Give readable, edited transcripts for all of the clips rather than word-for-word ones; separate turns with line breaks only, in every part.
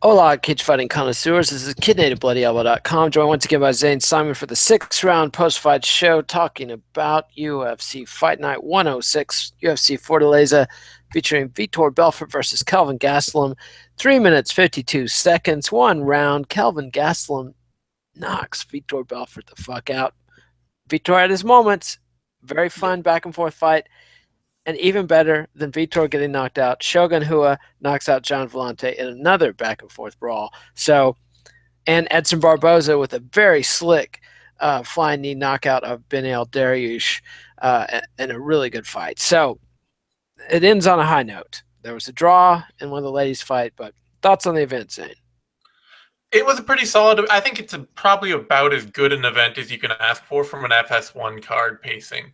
Hola, cage fighting connoisseurs. This is KidNativeBloodyElbow.com. Joined once again by Zane Simon for the 6th round post-fight show, talking about UFC Fight Night 106, UFC Fortaleza, featuring Vitor Belfort versus Kelvin Gastelum. 3 minutes 52 seconds, 1 round. Kelvin Gastelum knocks Vitor Belfort the fuck out. Vitor had his moments. Very fun back and forth fight. And even better than Vitor getting knocked out, Shogun Rua knocks out John Vellante in another back and forth brawl. So, and Edson Barboza with a very slick flying knee knockout of Beneil Dariush in a really good fight. So it ends on a high note. There was a draw in one of the ladies' fight, but thoughts on the event, Zane?
It was a pretty solid. I think it's probably about as good an event as you can ask for from an FS1 card pacing.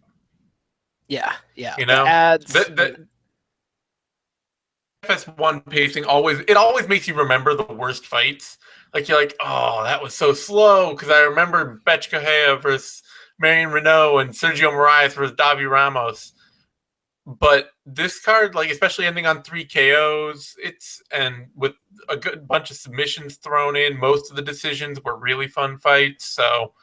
Yeah, yeah.
You
The
know,
ads.
the FS1 pacing always makes you remember the worst fights. Like you're like, oh, that was so slow because I remember Betch Correa versus Marion Renault and Sergio Moraes versus Davi Ramos. But this card, like especially ending on 3 KOs, and with a good bunch of submissions thrown in, most of the decisions were really fun fights. So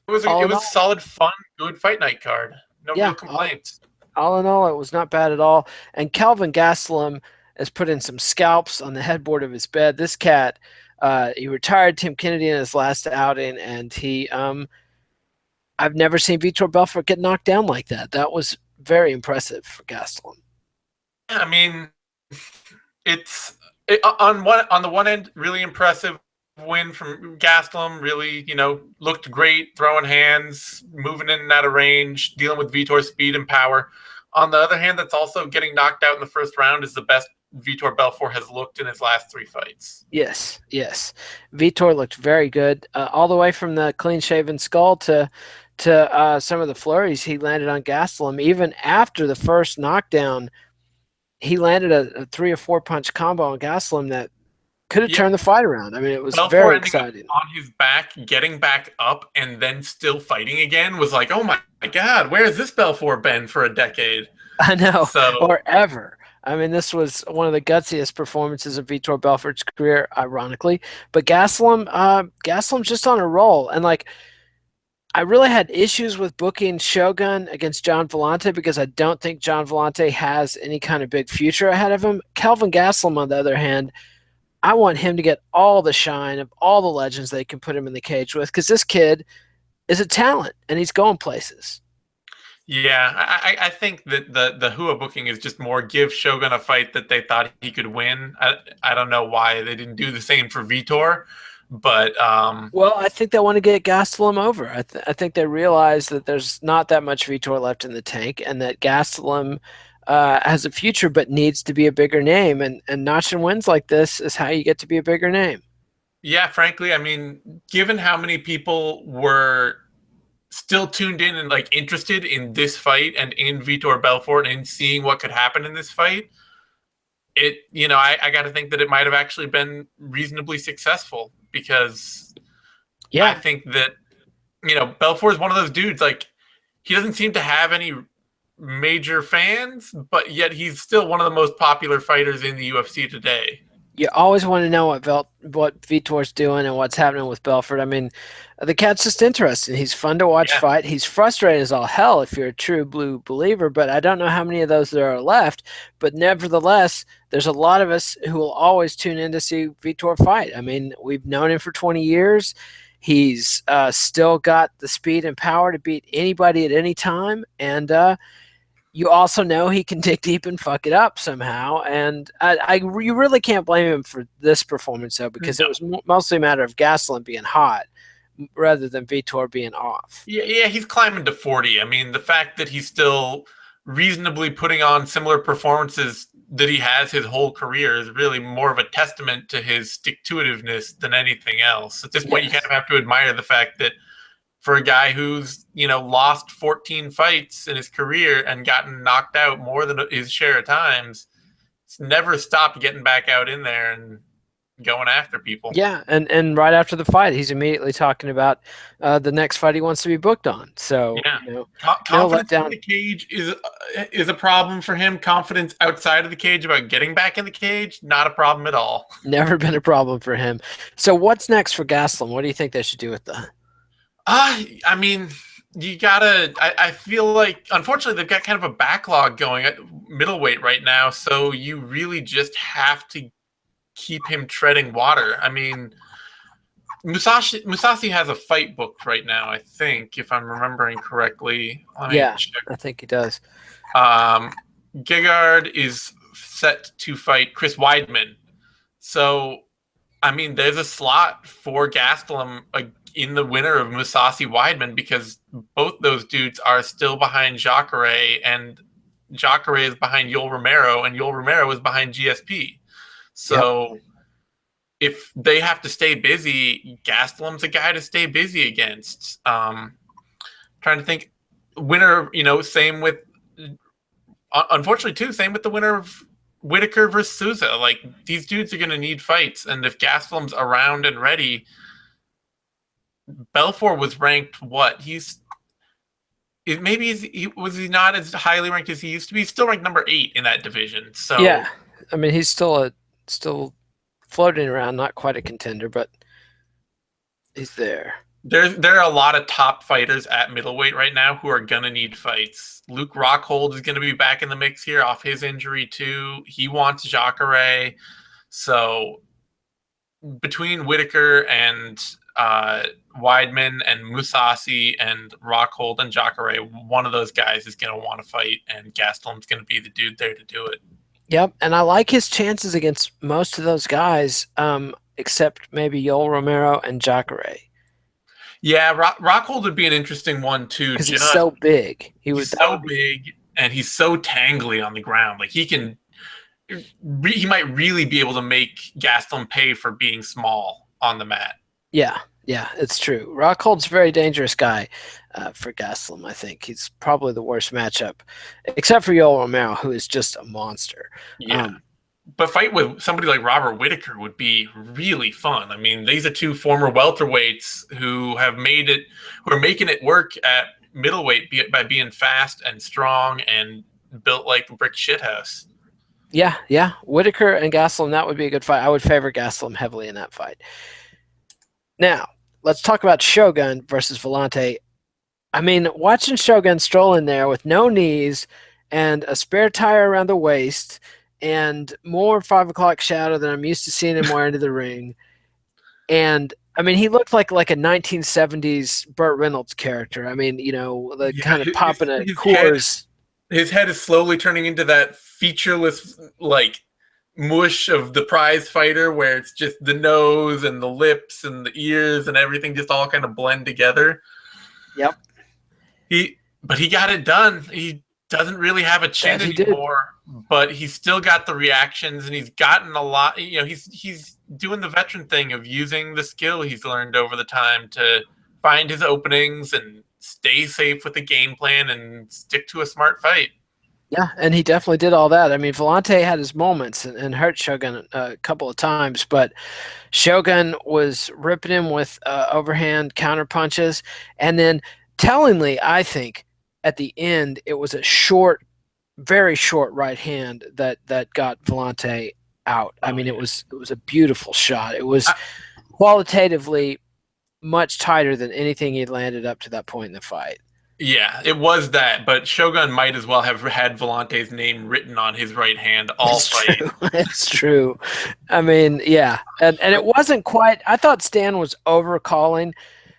All
it
in
was a
all,
solid, fun, good fight night card. No real
yeah,
complaints.
all in all, it was not bad at all. And Calvin Gastelum has put in some scalps on the headboard of his bed. This cat, he retired Tim Kennedy in his last outing, and I've never seen Vitor Belfort get knocked down like that. That was very impressive for Gastelum.
I mean, on the one end, really impressive win from Gastelum. Really, looked great, throwing hands, moving in and out of range, dealing with Vitor's speed and power. On the other hand, that's also getting knocked out in the first round is the best Vitor Belfort has looked in his last 3 fights.
Yes, yes. Vitor looked very good, all the way from the clean-shaven skull to some of the flurries he landed on Gastelum. Even after the first knockdown, he landed a 3 or 4 punch combo on Gastelum that could have
Yeah,
turned the fight around. I mean, it was
Belfort
very
ending up
exciting.
on his back, getting back up, and then still fighting again was like, oh my god, where has this Belfort been for a decade?
I know,
So
or ever. I mean, this was one of the gutsiest performances of Vitor Belfort's career, ironically. But Gastelum's just on a roll, and like I really had issues with booking Shogun against John Vellante because I don't think John Vellante has any kind of big future ahead of him. Kelvin Gastelum, on the other hand, I want him to get all the shine of all the legends they can put him in the cage with because this kid is a talent and he's going places.
yeah, I think that the Hua booking is just more give Shogun a fight that they thought he could win. I don't know why they didn't do the same for Vitor, but
Well, I think they want to get Gastelum over. I think they realize that there's not that much Vitor left in the tank, and that Gastelum has a future, but needs to be a bigger name. And notching wins like this is how you get to be a bigger name.
yeah, frankly, I mean, given how many people were still tuned in and like interested in this fight and in Vitor Belfort and seeing what could happen in this fight, I got to think that it might have actually been reasonably successful because I
Yeah,
think that Belfort is one of those dudes like he doesn't seem to have any major fans, but yet he's still one of the most popular fighters in the UFC today.
you always want to know what Vitor's doing and what's happening with Belfort. I mean, the cat's just interesting. He's fun to watch
Yeah,
fight. He's frustrating as all hell if you're a true blue believer, but I don't know how many of those there are left. But nevertheless, there's a lot of us who will always tune in to see Vitor fight. I mean, we've known him for 20 years. He's still got the speed and power to beat anybody at any time, and you also know he can dig deep and fuck it up somehow. And you really can't blame him for this performance though, because it
no,
was mostly a matter of Gastelum being hot rather than Vitor being off.
yeah, he's climbing to 40. I mean, the fact that he's still reasonably putting on similar performances that he has his whole career is really more of a testament to his stick-to-itiveness than anything else. At this point, you kind
Yes.
of have to admire the fact that for a guy who's, lost 14 fights in his career and gotten knocked out more than his share of times, it's never stopped getting back out in there and, going after people.
Yeah, and right after the fight, he's immediately talking about the next fight he wants to be booked on. So
Yeah.
no
Confidence in
letdown.
the cage is a problem for him. Confidence outside of the cage about getting back in the cage, not a problem at all.
Never been a problem for him. So what's next for Gastelum? What do you think they should do with the?
I mean, you gotta. I feel like, unfortunately, they've got kind of a backlog going at middleweight right now, so you really just have to keep him treading water. I mean, Musashi has a fight booked right now, I think, if I'm remembering correctly. Let me
Yeah,
check.
I think he does.
Gegard is set to fight Chris Weidman. So, I mean, there's a slot for Gastelum in the winner of Musashi Weidman, because both those dudes are still behind Jacare, and Jacare is behind Yoel Romero, and Yoel Romero is behind GSP.
Yep.
So if they have to stay busy, Gastelum's a guy to stay busy against. Trying to think, winner, same with, unfortunately too, same with the winner of Whitaker versus Souza. Like, these dudes are going to need fights, and if Gastelum's around and ready, Belfort was ranked what? Was he not as highly ranked as he used to be? He's still ranked number 8 in that division. So
Yeah, I mean he's still floating around, not quite a contender, but he's there.
there are a lot of top fighters at middleweight right now who are gonna need fights. Luke Rockhold is gonna be back in the mix here off his injury too. He wants Jacare. So between Whitaker and Weidman and Musashi and Rockhold and Jacare, one of those guys is going to want to fight, and Gastelum's going to be the dude there to do it.
Yep, and I like his chances against most of those guys, except maybe Yoel Romero and Jacare.
Yeah, Rockhold would be an interesting one too.
Because he's so big.
He's so big and he's so tangly on the ground. Like, he might really be able to make Gastelum pay for being small on the mat.
Yeah, it's true. Rockhold's a very dangerous guy for Gastelum, I think. He's probably the worst matchup, except for Yoel Romero, who is just a monster.
Yeah. But fight with somebody like Robert Whitaker would be really fun. I mean, these are two former welterweights who are making it work at middleweight by being fast and strong and built like a brick shithouse.
Yeah. Whitaker and Gastelum, that would be a good fight. I would favor Gastelum heavily in that fight. Now, let's talk about Shogun versus Vellante. I mean, watching Shogun stroll in there with no knees and a spare tire around the waist and more 5 o'clock shadow than I'm used to seeing him wear into the ring. And I mean, he looked like a 1970s Burt Reynolds character. I mean, kind of popping a Coors.
His head is slowly turning into that featureless, like, mush of the prize fighter, where it's just the nose and the lips and the ears and everything just all kind of blend together.
Yep.
But he got it done. He doesn't really have a chin anymore, but he's still got the reactions, and he's gotten a lot. He's doing the veteran thing of using the skill he's learned over the time to find his openings and stay safe with the game plan and stick to a smart fight.
Yeah, and he definitely did all that. I mean, Vellante had his moments and hurt Shogun a couple of times, but Shogun was ripping him with overhand counter punches. And then, tellingly, I think, at the end, it was a very short right hand that got Vellante out. I mean, it was a beautiful shot. It was qualitatively much tighter than anything he'd landed up to that point in the fight.
Yeah, it was that, but Shogun might as well have had Vellante's name written on his right hand all fight.
It's true. I mean, yeah. And it wasn't quite – I thought Stan was overcalling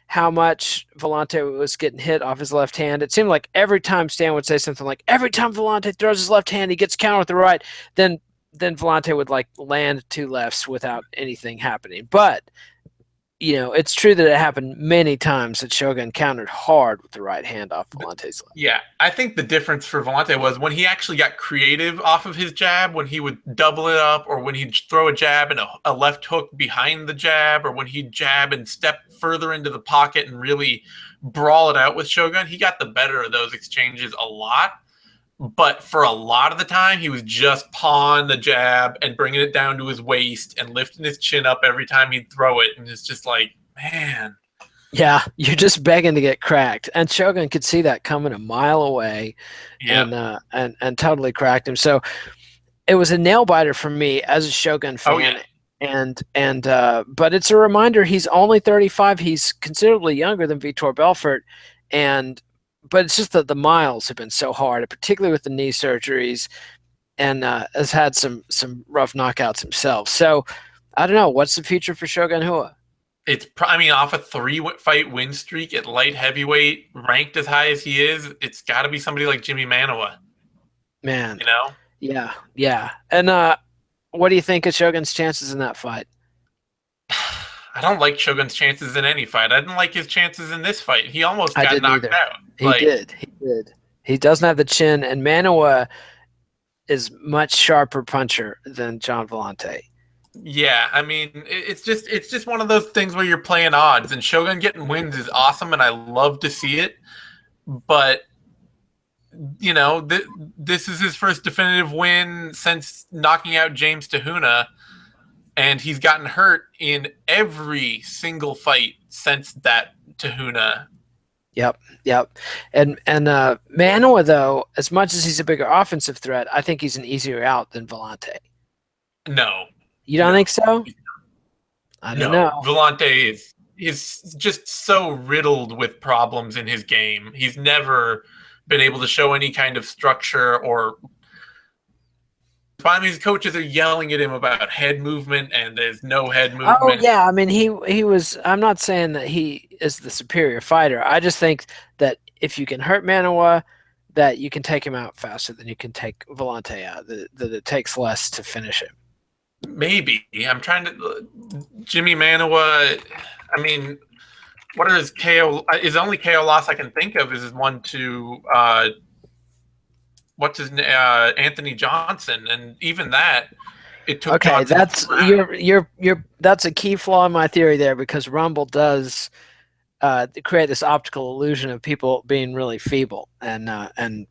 how much Vellante was getting hit off his left hand. It seemed like every time Stan would say something like, every time Vellante throws his left hand, he gets countered with the right, then Vellante would, like, land 2 lefts without anything happening. But – it's true that it happened many times that Shogun countered hard with the right hand off Vellante's left.
Yeah, I think the difference for Vellante was when he actually got creative off of his jab, when he would double it up, or when he'd throw a jab and a left hook behind the jab, or when he'd jab and step further into the pocket and really brawl it out with Shogun. He got the better of those exchanges a lot. But for a lot of the time, he was just pawing the jab and bringing it down to his waist and lifting his chin up every time he'd throw it. And it's just like, man.
Yeah, you're just begging to get cracked. And Shogun could see that coming a mile away
Yeah.
and totally cracked him. So it was a nail biter for me as a Shogun
Oh, yeah.
fan. But it's a reminder he's only 35. He's considerably younger than Vitor Belfort. And but it's just that the miles have been so hard, particularly with the knee surgeries, and has had some rough knockouts himself. So I don't know. What's the future for Shogun Hua?
I mean, off a 3 fight win streak at light heavyweight, ranked as high as he is, it's got to be somebody like Jimmy Manoa,
Man,
you know?
yeah, yeah. And what do you think of Shogun's chances in that fight?
I don't like Shogun's chances in any fight. I didn't like his chances in this fight. He almost
I
got
didn't
knocked
either.
out.
He did. He did. He doesn't have the chin, and Manoa is much sharper puncher than John Vellante.
Yeah, I mean, it's just one of those things where you're playing odds, and Shogun getting wins is awesome, and I love to see it. But this is his first definitive win since knocking out James Tahuna, and he's gotten hurt in every single fight since that Tahuna.
Yep, yep. And Manoa, though, as much as he's a bigger offensive threat, I think he's an easier out than Vellante.
No,
You don't
no,
think so? I don't
no.
know.
Vellante is just so riddled with problems in his game. He's never been able to show any kind of structure or. Finally, his coaches are yelling at him about head movement, and there's no head
Oh
movement.
yeah, I mean he was. I'm not saying that he is the superior fighter. I just think that if you can hurt Manoa, that you can take him out faster than you can take Vellante out. That it takes less to finish him.
Maybe I'm trying to. Jimmy Manoa. I mean, what are his KO? His only KO loss I can think of is his one to Anthony Johnson, and even that it took
Okay,
Johnson.
that's you're that's a key flaw in my theory there because Rumble does create this optical illusion of people being really feeble and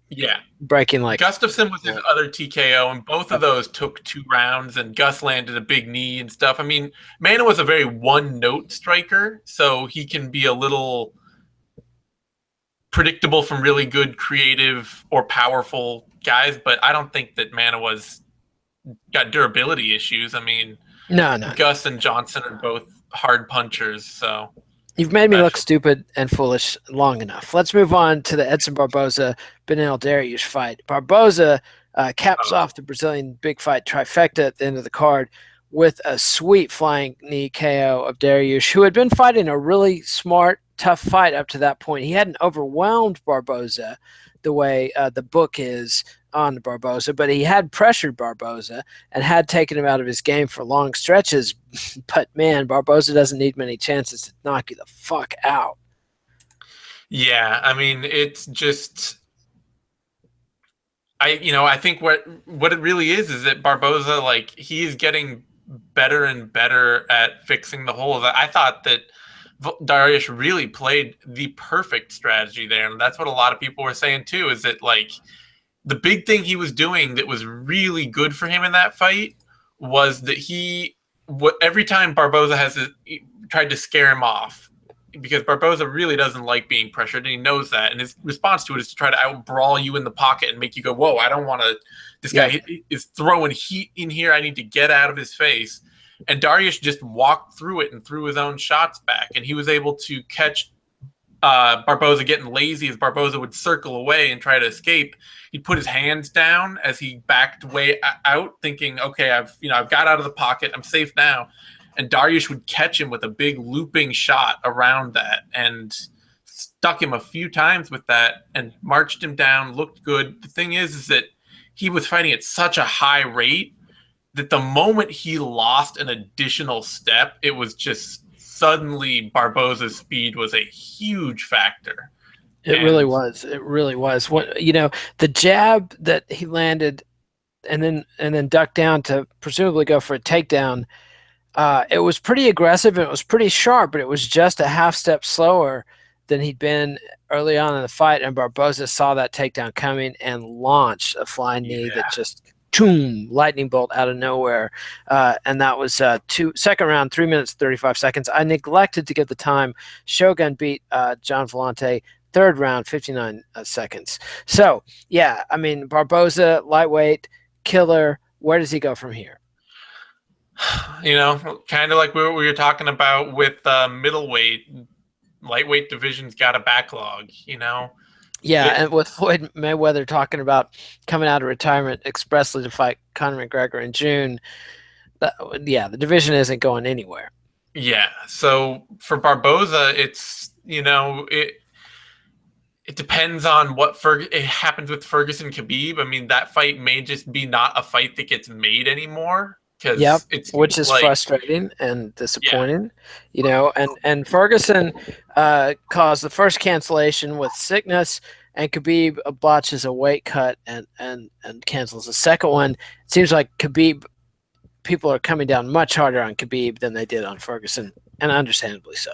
Yeah.
breaking like.
Gustafson was his other TKO, and both of those took 2 rounds, and Gus landed a big knee and stuff. I mean, Mano was a very one-note striker, so he can be a little predictable from really good, creative, or powerful guys, but I don't think that Manoa's got durability issues. I mean,
No.
Gus and Johnson are both hard punchers, so
You've made me look stupid and foolish long enough. Let's move on to the Edson Barboza Benel Dariush fight. Barboza caps off the Brazilian big fight trifecta at the end of the card with a sweet flying knee KO of Dariush, who had been fighting a really smart, tough fight up to that point. He hadn't overwhelmed Barboza the way the book is on Barboza, but he had pressured Barboza and had taken him out of his game for long stretches. But man, Barboza doesn't need many chances to knock you the fuck out.
Yeah, I mean, it's just I think what it really is that Barboza, like, he is getting better and better at fixing the holes. I thought that Dariush really played the perfect strategy there, and that's what a lot of people were saying too, is that, like, the big thing he was doing that was really good for him in that fight was that every time Barboza tried to scare him off, because Barboza really doesn't like being pressured, and he knows that, and his response to it is to try to out-brawl you in the pocket and make you go, whoa, I don't want to, this guy is throwing heat in here, I need to get out of his face. And Dariush just walked through it and threw his own shots back, and he was able to catch Barboza getting lazy as Barboza would circle away and try to escape. He'd put his hands down as he backed way out, thinking, okay, I've got out of the pocket, I'm safe now. And Dariush would catch him with a big looping shot around that and stuck him a few times with that and marched him down, looked good. The thing is that he was fighting at such a high rate that the moment he lost an additional step, it was just suddenly Barboza's speed was a huge factor.
It really was. It really was. What the jab that he landed and then ducked down to presumably go for a takedown. It was pretty aggressive and it was pretty sharp, but it was just a half step slower than he'd been early on in the fight, and Barboza saw that takedown coming and launched a flying knee that
Yeah.
just boom, lightning bolt out of nowhere. And that was second round, 3 minutes 35 seconds. I neglected to get the time. Shogun beat John Vellante. Third round, 59 seconds. So yeah, I mean Barboza, lightweight, killer. Where does he go from here?
Kind of like what we were talking about with middleweight, lightweight division's got a backlog.
Yeah,
It,
and with Floyd Mayweather talking about coming out of retirement expressly to fight Conor McGregor in June, yeah, the division isn't going anywhere.
yeah. So for Barboza, it depends on it happens with Ferguson Khabib. I mean, that fight may just be not a fight that gets made anymore
Yep,
because it
which
seems
is
like,
frustrating and
yeah,
disappointing, and Ferguson caused the first cancellation with sickness, and Khabib botches a weight cut and cancels the second one. It seems like Khabib people are coming down much harder on Khabib than they did on Ferguson, and understandably so.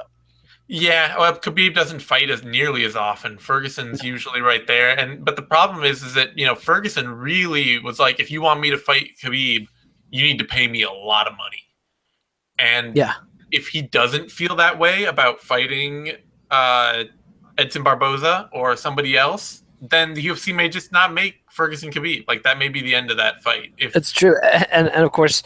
yeah. Well, Khabib doesn't fight as nearly as often. Ferguson's usually right there, but the problem is that Ferguson really was like, if you want me to fight Khabib, you need to pay me a lot of money. And
Yeah,
if he doesn't feel that way about fighting uh, Edson Barboza or somebody else, then the UFC may just not make Ferguson Khabib. Like, that may be the end of that fight.
it's true, and of course,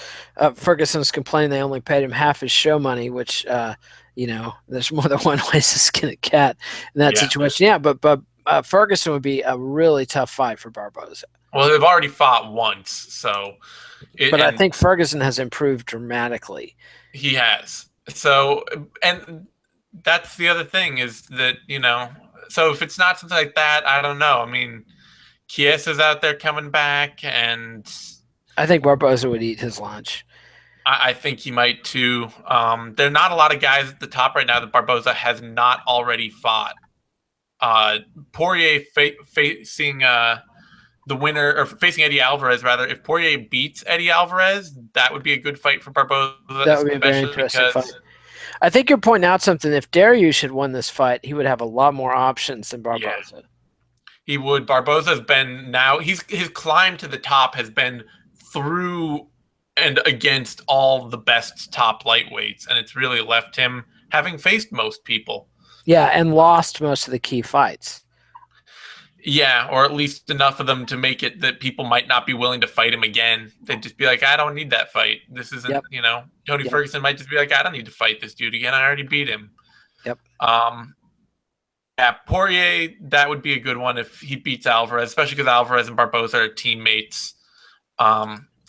Ferguson's complaining they only paid him half his show money, which there's more than one way to skin a cat in that
Yeah.
situation. Yeah, but Ferguson would be a really tough fight for Barboza.
Well, they've already fought once, so
But I
and
think Ferguson has improved dramatically.
he has. So, and that's the other thing is that So if it's not something like that, I don't know. I mean, Chiesa's out there coming back, and
I think Barboza would eat his lunch.
I think he might too. There are not a lot of guys at the top right now that Barboza has not already fought. Poirier facing the winner, or facing Eddie Alvarez rather. If Poirier beats Eddie Alvarez, that would be a good fight for Barboza,
That would be a very
especially
interesting fight.
because
I think you're pointing out something. If Dariush had won this fight, he would have a lot more options than
yeah,
Barboza.
he would. Barboza's been now his climb to the top has been through and against all the best top lightweights, and it's really left him having faced most people.
Yeah, and lost most of the key fights.
Yeah, or at least enough of them to make it that people might not be willing to fight him again. They'd just be like, I don't need that fight. This isn't,
Yep.
Tony
Yep.
Ferguson might just be like, I don't need to fight this dude again. I already beat him.
Yep.
Yeah, Poirier, that would be a good one if he beats Alvarez, especially because Alvarez and Barboza are teammates.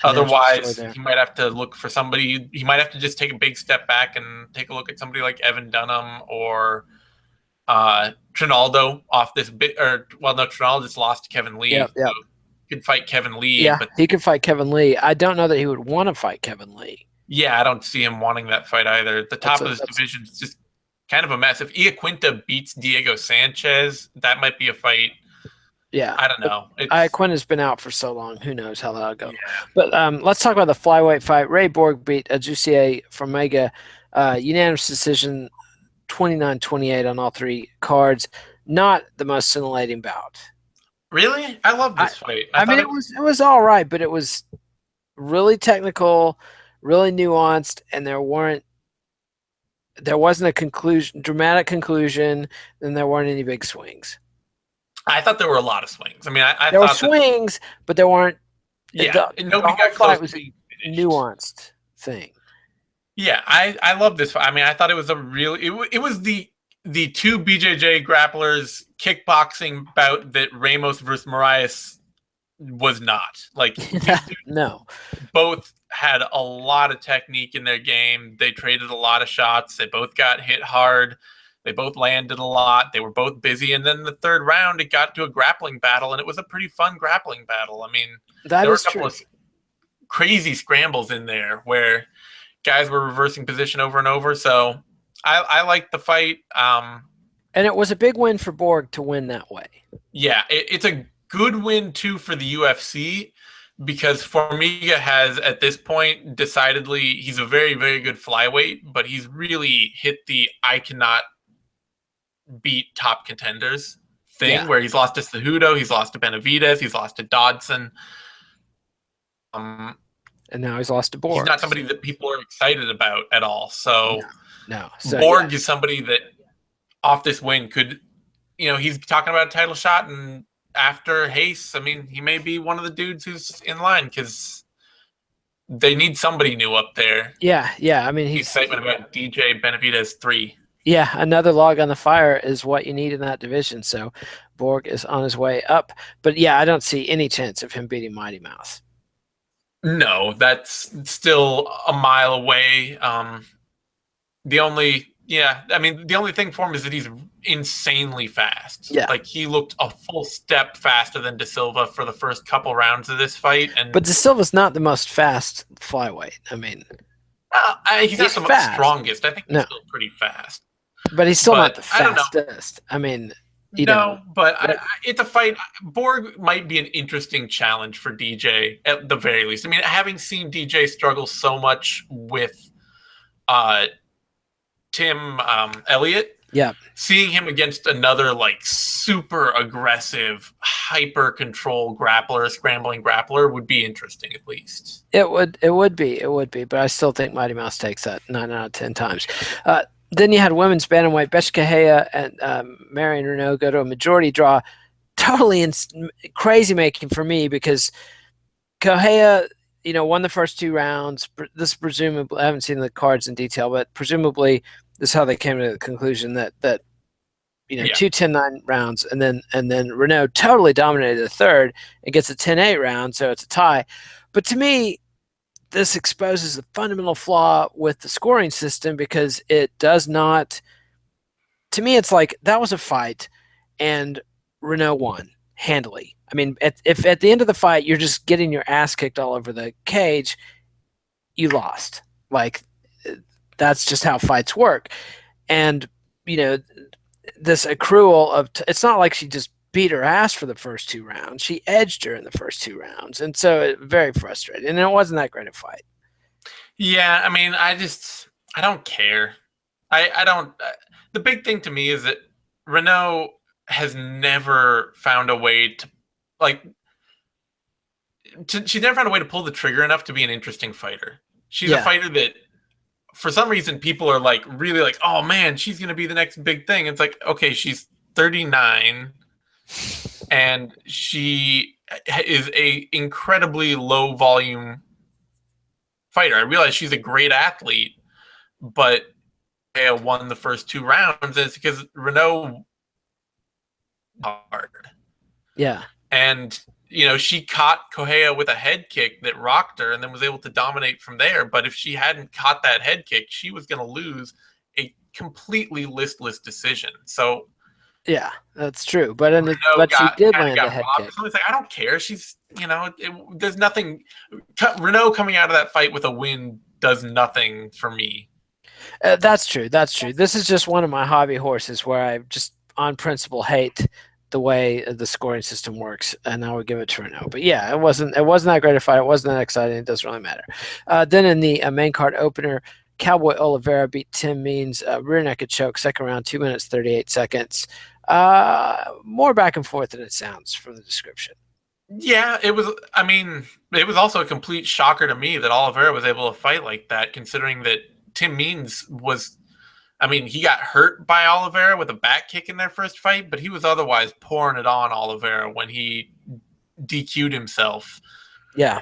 Otherwise, he might have to look for somebody. He might have to just take a big step back and take a look at somebody like Evan Dunham or Trinaldo off this bit. No, Trinaldo just lost to Kevin Lee.
Yep.
So he could fight Kevin Lee.
Yeah,
but
he could fight Kevin Lee. I don't know that he would want to fight Kevin Lee.
yeah, I don't see him wanting that fight either. The top of this division is just kind of a mess. If Iaquinta beats Diego Sanchez, that might be a fight.
Yeah,
I don't know.
Iaquinta has been out for so long. Who knows how that'll go? Yeah. But let's talk about the flyweight fight. Ray Borg beat Adjusier from Mega, unanimous decision, 29-28 on all three cards. Not the most scintillating bout.
Really, I love this fight.
I mean, it was all right, but it was really technical, really nuanced, and there wasn't a dramatic conclusion, and there weren't any big swings.
I thought there were a lot of swings. I mean, I
there
thought
were swings, but there weren't.
Yeah, nobody got close.
It was a nuanced thing.
Yeah, I love this fight. I mean, I thought it was it was the two BJJ grapplers kickboxing bout that Ramos versus Moraes was not. Like,
no.
Both had a lot of technique in their game. They traded a lot of shots. They both got hit hard. They both landed a lot. They were both busy. And then the third round, it got to a grappling battle, and it was a pretty fun grappling battle. I mean, there were a couple of crazy scrambles in there where guys were reversing position over and over. So I liked the fight.
And it was a big win for Borg to win that way.
Yeah, it's a good win, too, for the UFC because Formiga has, at this point, decidedly, he's a very, very good flyweight, but he's really hit the I cannot beat top contenders thing,
Yeah,
where he's lost to Cejudo, he's lost to Benavidez, he's lost to Dodson. Um,
and now he's lost to
he's not
Borgs.
somebody that people are excited about at all.
No,
So
no. So yeah,
Borg is somebody that off this win could, he's talking about a title shot, and after Hayes, I mean, he may be one of the dudes who's in line because they need somebody new up there.
yeah. I mean,
Excitement about DJ Benavidez 3.
yeah, another log on the fire is what you need in that division. So Borg is on his way up. But yeah, I don't see any chance of him beating Mighty Mouse.
No, that's still a mile away. The only thing for him is that he's insanely fast.
Yeah.
Like, he looked a full step faster than De Silva for the first couple rounds of this fight, and
But De Silva's not the most fast flyweight. I mean,
he's not the
fast.
strongest. I think he's
No.
still pretty fast.
But he's still not
But
the
I don't know.
fastest. I mean,
But it's a fight. Borg might be an interesting challenge for DJ at the very least. I mean, having seen DJ struggle so much with Tim Elliott,
yeah,
seeing him against another like super aggressive, hyper control grappler, scrambling grappler would be interesting at least.
it would be. But I still think Mighty Mouse takes that 9 out of 10 times. Then you had women's bantamweight. Betch Correia and Marion Renault go to a majority draw. Totally crazy making for me because Correia, won the first 2 rounds. This presumably, I haven't seen the cards in detail, but presumably this is how they came to the conclusion that 2 10-9 rounds, and then Renault totally dominated the third and gets a 10-8 round, so it's a tie. But to me, this exposes a fundamental flaw with the scoring system because it does not. To me, it's like that was a fight, and Renault won handily. I mean, if at the end of the fight you're just getting your ass kicked all over the cage, you lost. Like, that's just how fights work. And this accrual of it's not like she just beat her ass for the first 2 rounds. She edged her in the first 2 rounds, and so very frustrating. And it wasn't that great a fight.
Yeah, I mean, I don't care. I don't. The big thing to me is that Renault has never found a way to, like, she's never found a way to pull the trigger enough to be an interesting fighter. She's a fighter that, for some reason, people are like really like, oh man, she's gonna be the next big thing. It's like, okay, she's 39, and she is a incredibly low volume fighter. I realize she's a great athlete, but won the first 2 rounds is because Renault hard.
Yeah.
And she caught Correia with a head kick that rocked her and then was able to dominate from there. But if she hadn't caught that head kick, she was going to lose a completely listless decision. So
yeah, that's true. But she did land a head kick.
So it's like, I don't care. She's, there's nothing. Renault coming out of that fight with a win does nothing for me.
That's true. This is just one of my hobby horses where I just on principle hate the way the scoring system works, and I would give it to Renault. But yeah, it wasn't that great a fight. It wasn't that exciting. It doesn't really matter. Then in the main card opener, Cowboy Oliveira beat Tim Means rear naked choke, second round, 2 minutes 38 seconds. More back and forth than it sounds from the description.
Yeah, it was. I mean, it was also a complete shocker to me that Oliveira was able to fight like that, considering that Tim Means was. I mean, he got hurt by Oliveira with a back kick in their first fight, but he was otherwise pouring it on Oliveira when he DQ'd himself.
Yeah.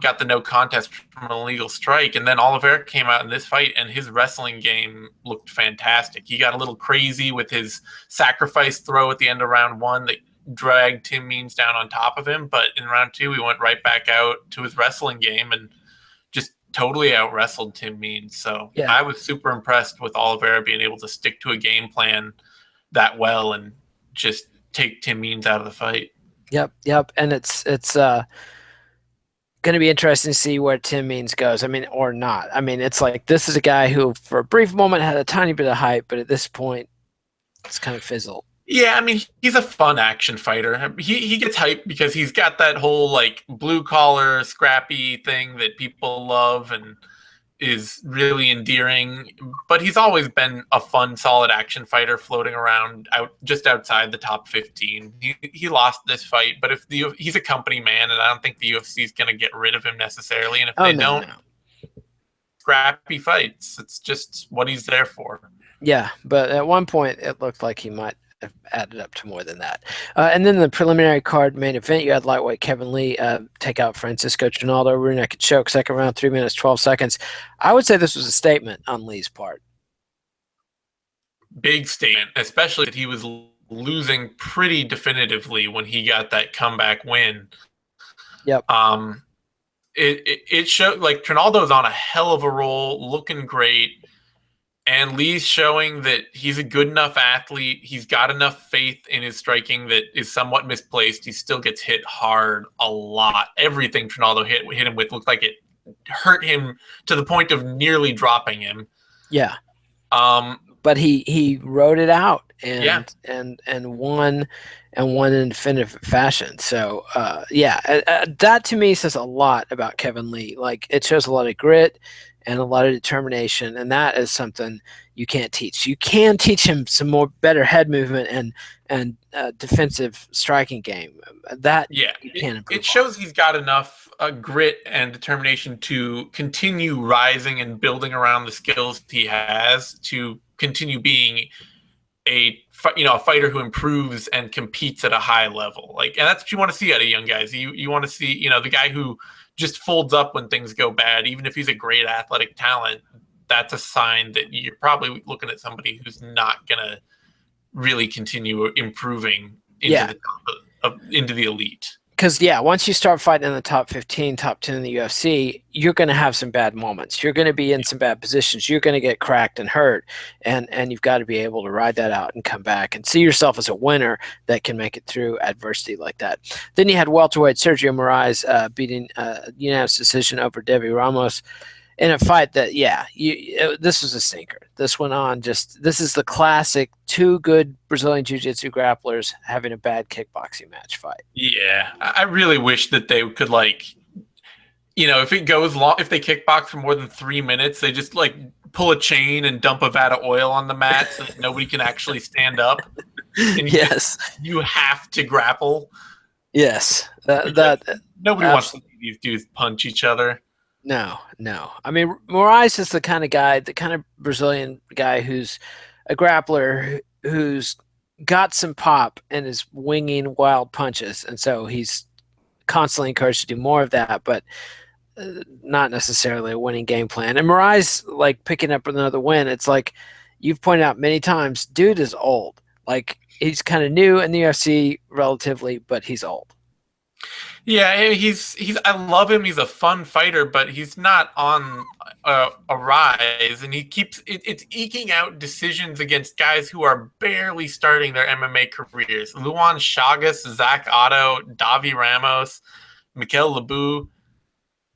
Got the no contest from an illegal strike. And then Oliveira came out in this fight, and his wrestling game looked fantastic. He got a little crazy with his sacrifice throw at the end of round 1 that dragged Tim Means down on top of him. But in round 2, he went right back out to his wrestling game and just totally out wrestled Tim Means. So yeah. I was super impressed with Oliveira being able to stick to a game plan that well and just take Tim Means out of the fight.
Yep. And it's going to be interesting to see where Tim Means goes. I mean, or not. I mean, it's like this is a guy who for a brief moment had a tiny bit of hype, but at this point it's kind of fizzled.
Yeah, I mean, he's a fun action fighter. He gets hyped because he's got that whole like blue collar scrappy thing that people love, and is really endearing, but he's always been a fun, solid action fighter floating around just outside the top 15. He lost this fight, but he's a company man, and I don't think the UFC is going to get rid of him necessarily. And if
Oh
they
no,
don't,
no.
scrappy fights. It's just what he's there for.
Yeah, but at one point it looked like he might have added up to more than that. And then the preliminary card main event, you had lightweight Kevin Lee take out Francisco Trinaldo, rear naked choke, second round, 3 minutes, 12 seconds. I would say this was a statement on Lee's part.
Big statement, especially that he was losing pretty definitively when he got that comeback win.
Yep.
It showed like Trinaldo's on a hell of a roll, looking great. And Lee's showing that he's a good enough athlete. He's got enough faith in his striking that is somewhat misplaced. He still gets hit hard a lot. Everything Trinaldo hit him with looked like it hurt him to the point of nearly dropping him.
Yeah. But he rode it out and won in definitive fashion. So that to me says a lot about Kevin Lee. Like, it shows a lot of grit and a lot of determination, and that is something you can't teach. You can teach him some more better head movement and defensive striking game. That you can improve.
It shows he's got enough grit and determination to continue rising and building around the skills he has to continue being a fighter who improves and competes at a high level. Like, and that's what you want to see out of young guys. You want to see, the guy who just folds up when things go bad, even if he's a great athletic talent. That's a sign that you're probably looking at somebody who's not going to really continue improving into the elite.
Because, once you start fighting in the top 15, top 10 in the UFC, you're going to have some bad moments. You're going to be in some bad positions. You're going to get cracked and hurt, and you've got to be able to ride that out and come back and see yourself as a winner that can make it through adversity like that. Then you had welterweight Sergio Moraes beating unanimous decision over Debbie Ramos in a fight that, this was a stinker. This went on this is the classic two good Brazilian Jiu-Jitsu grapplers having a bad kickboxing match fight.
Yeah, I really wish that they could, if it goes long, if they kickbox for more than 3 minutes, they just pull a chain and dump a vat of oil on the mat so that nobody can actually stand up. And you have to grapple.
Yes,
nobody wants to see these dudes punch each other.
No. I mean, Moraes is the kind of Brazilian guy who's a grappler who's got some pop and is winging wild punches, and so he's constantly encouraged to do more of that, but not necessarily a winning game plan. And Moraes, picking up another win, it's like you've pointed out many times, dude is old. Like, he's kind of new in the UFC relatively, but he's old.
Yeah, he's. I love him. He's a fun fighter, but he's not on a rise, and he keeps it's eking out decisions against guys who are barely starting their MMA careers. Luan Chagas, Zach Otto, Davi Ramos, Mikel Lebu.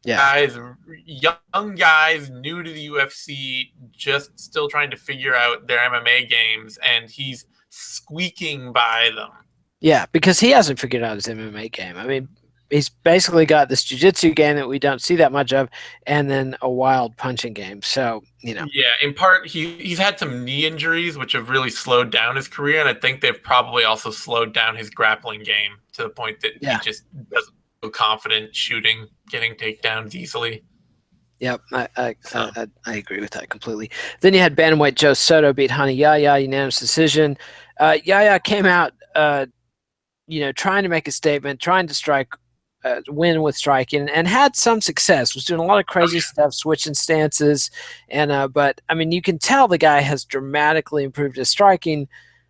Guys, young guys, new to the UFC, just still trying to figure out their MMA games, and he's squeaking by them.
Yeah, because he hasn't figured out his MMA game. I mean, he's basically got this jiu-jitsu game that we don't see that much of, and then a wild punching game. So, Yeah,
in part, he's had some knee injuries, which have really slowed down his career, and I think they've probably also slowed down his grappling game to the point that he just doesn't feel confident shooting, getting takedowns easily.
Yep, I agree with that completely. Then you had bantamweight Joe Soto beat Hani Yahya, unanimous decision. Yahya came out, trying to make a statement, trying to strike, win with striking, and had some success. Was doing a lot of crazy stuff, switching stances, and but I mean, you can tell the guy has dramatically improved his striking.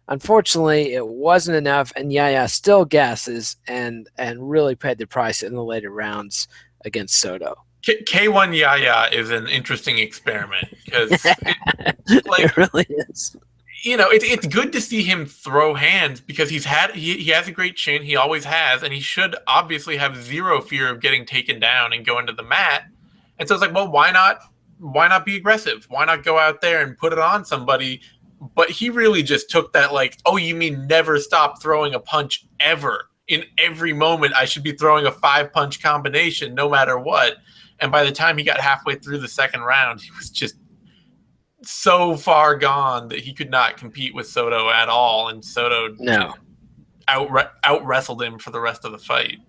Unfortunately, it wasn't enough, and Yahya still gasses and really paid the price in the later rounds against Soto.
K1 Yahya is an interesting experiment because
it really is.
It's good to see him throw hands because he has a great chin. He always has, and he should obviously have zero fear of getting taken down and going to the mat. And so it's like, well, why not be aggressive? Why not go out there and put it on somebody? But he really just took that oh, you mean never stop throwing a punch ever? In every moment, I should be throwing a 5-punch combination no matter what. And by the time he got halfway through the second round, he was just so far gone that he could not compete with Soto at all. And Soto just
No.
out wrestled him for the rest of the fight.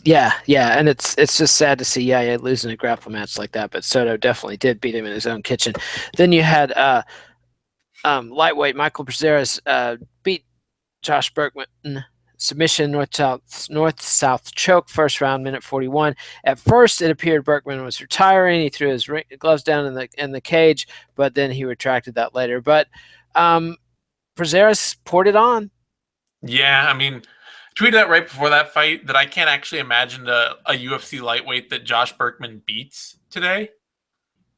Yeah, yeah, and it's just sad to see Yaya losing a grapple match like that. But Soto definitely did beat him in his own kitchen. Then you had lightweight Michael Brazeras beat Josh Bergman submission north south choke first round minute 41. At first it appeared Bergman was retiring. He threw his gloves down in the cage, but then he retracted that later. But Brazeras poured it on.
Yeah, I mean, tweeted out right before that fight that I can't actually imagine a UFC lightweight that Josh Bergman beats today.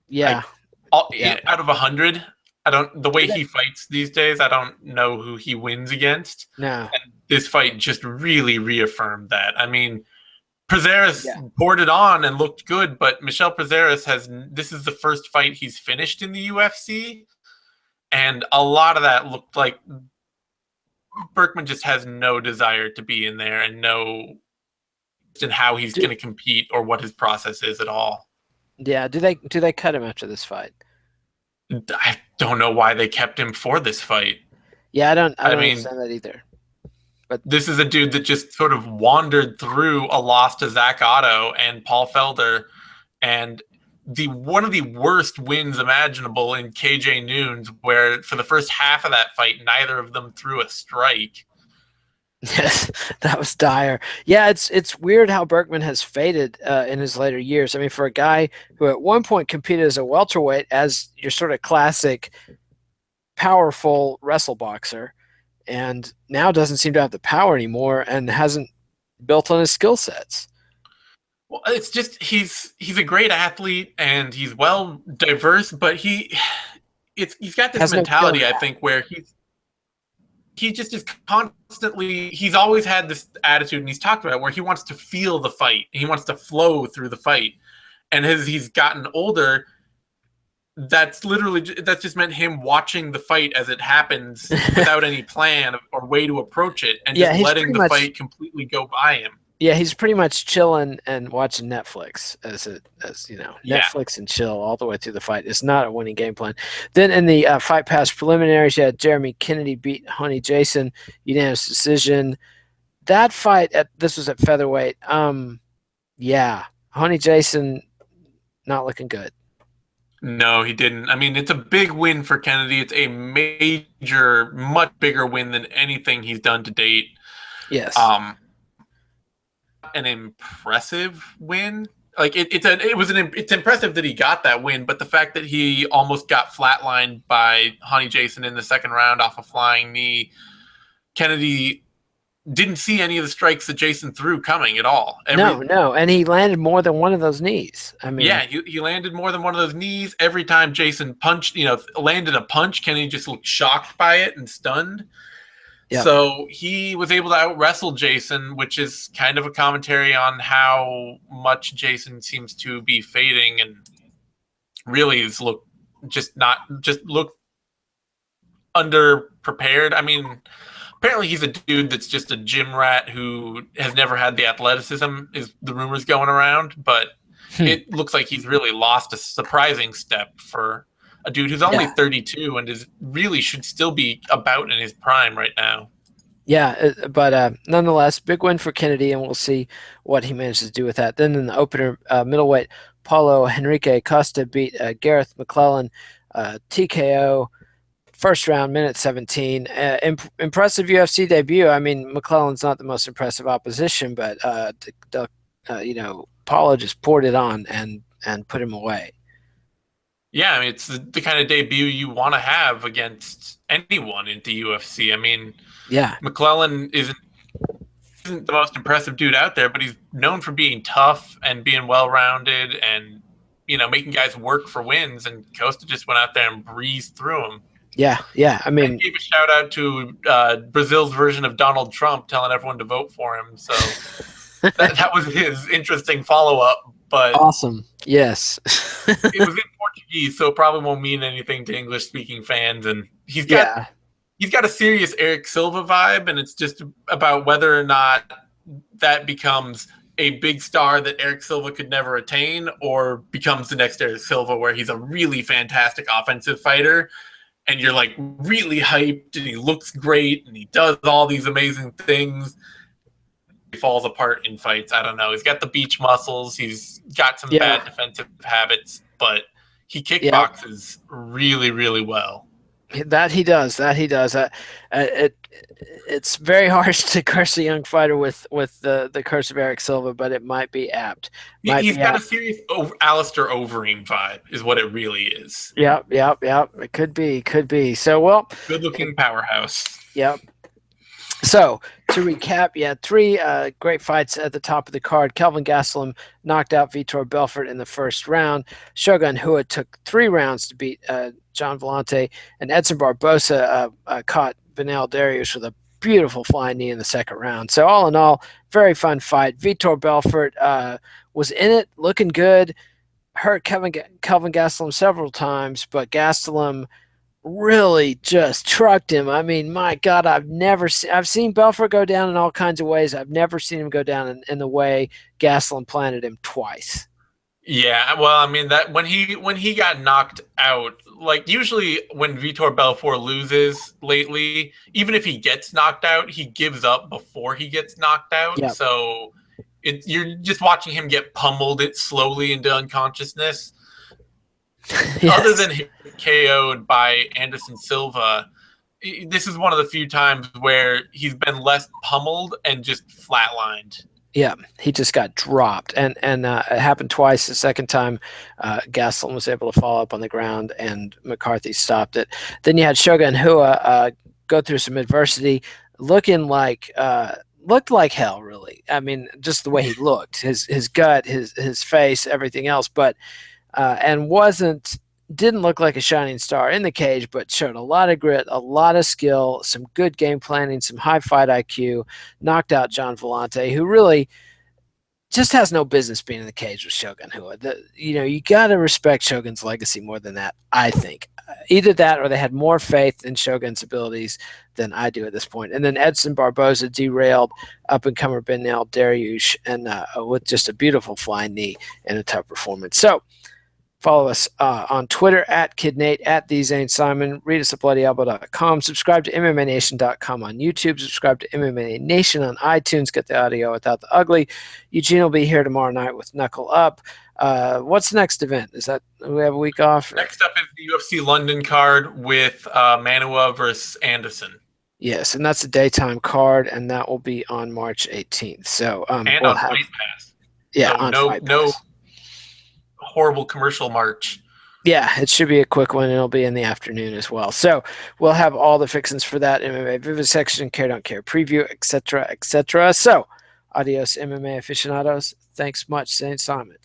Yeah.
Like out of 100, I don't. The way he fights these days, I don't know who he wins against.
No.
And this fight just really reaffirmed that. I mean, Prazeres poured it on and looked good, but Michel Prazeres this is the first fight he's finished in the UFC, and a lot of that looked like Berkman just has no desire to be in there and no in how he's going to compete or what his process is at all.
Yeah, do they cut him after this fight?
I don't know why they kept him for this fight.
Yeah, I don't understand that either.
But this is a dude that just sort of wandered through a loss to Zach Otto and Paul Felder, and one of the worst wins imaginable in KJ Noons, where for the first half of that fight, neither of them threw a strike.
Yes, that was dire. Yeah, it's weird how Berkman has faded in his later years. I mean, for a guy who at one point competed as a welterweight, as your sort of classic powerful wrestle boxer, and now doesn't seem to have the power anymore and hasn't built on his skill sets.
Well, it's just he's a great athlete and he's well diverse, but he's got this mentality, I think, where he just is constantly, he's always had this attitude, and he's talked about it, where he wants to feel the fight. He wants to flow through the fight. And as he's gotten older, that's just meant him watching the fight as it happens without any plan or way to approach it, and just letting the fight completely go by him.
Yeah, he's pretty much chilling and watching Netflix as Netflix and chill all the way through the fight. It's not a winning game plan. Then in the Fight Pass preliminaries, you had Jeremy Kennedy beat Honey Jason, unanimous decision. That fight this was at featherweight. Yeah, Honey Jason not looking good.
No, he didn't. I mean, it's a big win for Kennedy. It's a major, much bigger win than anything he's done to date.
Yes.
An impressive win. Like it's impressive that he got that win, but the fact that he almost got flatlined by Honey Jason in the second round off a flying knee, Kennedy didn't see any of the strikes that Jason threw coming at all.
No, and he landed more than one of those knees. I mean,
yeah, he landed more than one of those knees. Every time Jason punched, landed a punch, Kennedy just looked shocked by it and stunned. Yep. So he was able to out-wrestle Jason, which is kind of a commentary on how much Jason seems to be fading and really is look underprepared. I mean, apparently he's a dude that's just a gym rat who has never had the athleticism, is the rumors going around, but it looks like he's really lost a surprising step for a dude who's only 32 and really should still be about in his prime right now.
Yeah, but nonetheless, big win for Kennedy, and we'll see what he manages to do with that. Then in the opener, middleweight, Paulo Henrique Costa beat Gareth McClellan, TKO, first round, minute 17. Impressive UFC debut. I mean, McClellan's not the most impressive opposition, but Paulo just poured it on and put him away.
Yeah, I mean, it's the kind of debut you want to have against anyone in the UFC. I mean, McClellan isn't the most impressive dude out there, but he's known for being tough and being well-rounded and, making guys work for wins, and Costa just went out there and breezed through him.
Yeah. I mean,
gave a shout-out to Brazil's version of Donald Trump telling everyone to vote for him, so that was his interesting follow-up. But
awesome. Yes.
It was in Portuguese, so it probably won't mean anything to English-speaking fans. And he's got a serious Eric Silva vibe, and it's just about whether or not that becomes a big star that Eric Silva could never attain, or becomes the next Eric Silva, where he's a really fantastic offensive fighter, and you're like really hyped, and he looks great, and he does all these amazing things. He falls apart in fights. I don't know. He's got the beach muscles. He's got some bad defensive habits, but he kickboxes really, really well.
That he does. It's very harsh to curse a young fighter with the curse of Eric Silva, but it might be apt.
He's got a serious Alistair Overeem vibe, is what it really is.
Yep. It could be. So, well,
good-looking powerhouse.
Yep. So, to recap, you had three great fights at the top of the card. Kelvin Gastelum knocked out Vitor Belfort in the first round. Shogun Rua took 3 rounds to beat John Vellante. And Edson Barbosa caught Beneil Dariush with a beautiful flying knee in the second round. So, all in all, very fun fight. Vitor Belfort was in it, looking good. Hurt Kelvin Gastelum several times, but Gastelum really just trucked him. I mean, my God, I've seen Belfort go down in all kinds of ways. I've never seen him go down in the way Gastelum planted him twice.
Yeah, well, I mean that when he got knocked out, like usually when Vitor Belfort loses lately, even if he gets knocked out, he gives up before he gets knocked out.
Yep.
So you're just watching him get pummeled it slowly into unconsciousness. Yes. Other than him KO'd by Anderson Silva, this is one of the few times where he's been less pummeled and just flatlined.
Yeah, he just got dropped, and it happened twice. The second time, Gastelum was able to fall up on the ground, and McCarthy stopped it. Then you had Shogun Rua go through some adversity, looked like hell, really. I mean, just the way he looked, his gut, his face, everything else, but and didn't look like a shining star in the cage, but showed a lot of grit, a lot of skill, some good game planning, some high fight IQ, knocked out John Vellante, who really just has no business being in the cage with Shogun Rua. You got to respect Shogun's legacy more than that, I think. Either that or they had more faith in Shogun's abilities than I do at this point. And then Edson Barbosa derailed up-and-comer Beneil Dariush and with just a beautiful flying knee and a tough performance. So, follow us on Twitter at KidNate, at TheZaneSimon. Read us at BloodyElbow.com. Subscribe to MMANation.com on YouTube. Subscribe to MMA Nation on iTunes. Get the audio without the ugly. Eugene will be here tomorrow night with Knuckle Up. What's the next event? Do we have a week off?
Next up is the UFC London card with Manua versus Anderson.
Yes, and that's a daytime card, and that will be on March 18th. So,
and on Fight Pass.
Yeah,
so
on Fight Pass.
No horrible commercial march.
Yeah, it should be a quick one. It'll be in the afternoon as well. So we'll have all the fixings for that MMA vivisection, care don't care preview, etc., etc. So adios, MMA aficionados. Thanks much, Saint Simon.